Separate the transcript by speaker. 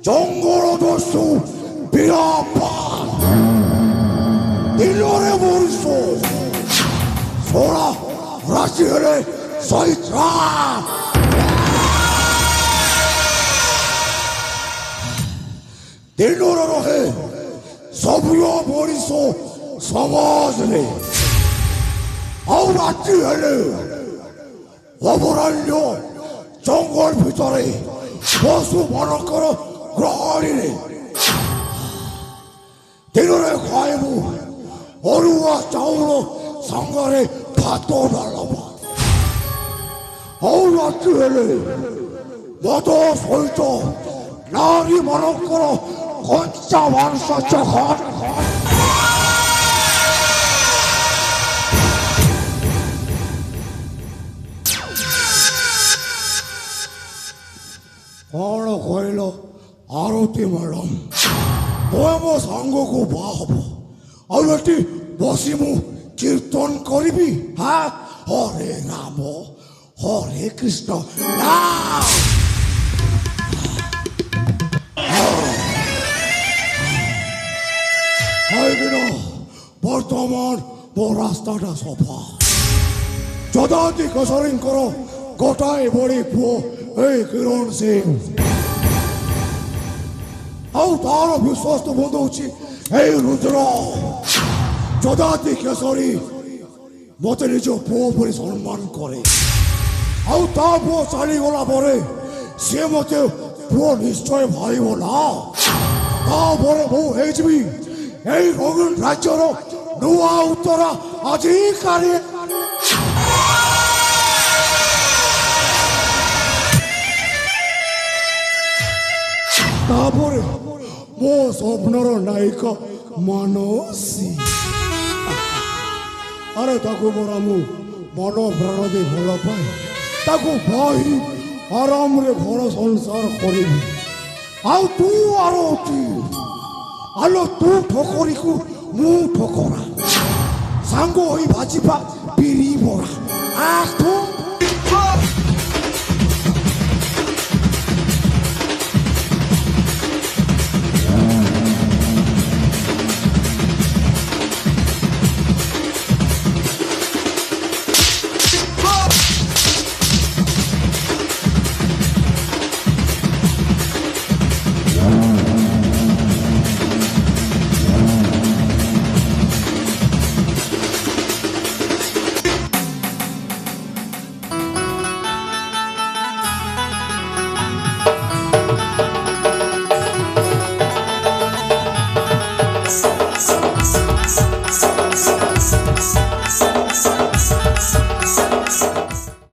Speaker 1: জঙ্গল দস্যু বিরাপান দিলরে মরিস সোরা রাশি হলে সৈত্রা দিলরে রহে সবুয় মরিস সমাজলে ଆଉ ରାତି ହେଲେ ଅଭୟାରଣ୍ୟ ଜଙ୍ଗଲ ଭିତରେ ପଶୁମାନଙ୍କର ଗ୍ରହଣୀରେ ଦିନରେ ଖାଇବୁ ଅରୁଆ ଚାଉଳ ସାଙ୍ଗରେ ଭାତ ଡାଲମା ଆଉ ରାତି ହେଲେ ମଦ ସହିତ ନାରୀମାନଙ୍କର କଞ୍ଚା ମାଂସ ଚଖଟ କ'ଣ କହିଲ ଆରତୀ ମ୍ୟାଡ଼ାମ ତୁମେ ମୋ ସାଙ୍ଗକୁ ବାହା ହବ ଆଉ ଏଠି ବସି ମୁଁ କୀର୍ତ୍ତନ କରିବି ହଁ ହରେ ରାମ ହରେ କୃଷ୍ଣ କାହିଁକିନା ବର୍ତ୍ତମାନ ମୋ ରାସ୍ତାଟା ସଫା ଯଦାତି କେଶରୀଙ୍କର ଗୋଟାଏ ବଡ଼ି ପୁଅ এই কিরণ সিং ଆଉ ତାର ବିଶ୍ୱସ୍ତ ବନ୍ଧୁ ହେଉଛି ଏଇ ରୁଦ୍ର ଯଦାତି କେଶରୀ ମୋତେ ନିଜ ପୁଅ ପରି ସମ୍ମାନ କରେ ଆଉ ତା ପୁଅ ଚାଲିଗଲା ପରେ ସିଏ ମୋତେ ପୁଅ ନିଶ୍ଚୟ ଭାବିବ ନା ତାପରେ ମୁଁ ହେଇଯିବି ଏଇ ରଙ୍ଗୀନ ରାଜ୍ୟର ନୂଆ ଉତ୍ତରାଧିକାରୀ ତାପରେ ମୋ ସ୍ୱପ୍ନର ନାୟିକା ମାନସୀ ଆରେ ତାକୁ ମୋର ମୁଁ ମନ ପ୍ରାଣ ଦେଇ ଭଲ ପାଏ ତାକୁ ଭାଇ ଆରାମରେ ଘର ସଂସାର କରିବି ଆଉ ତୁ ଆରତୀ ଆଲୋ ତୁ ଠକରିକୁ ମୁଁ ଠକରା ସାଙ୍ଗ ହୋଇ ଭାଜିବା ବିରି ବରା ତୁ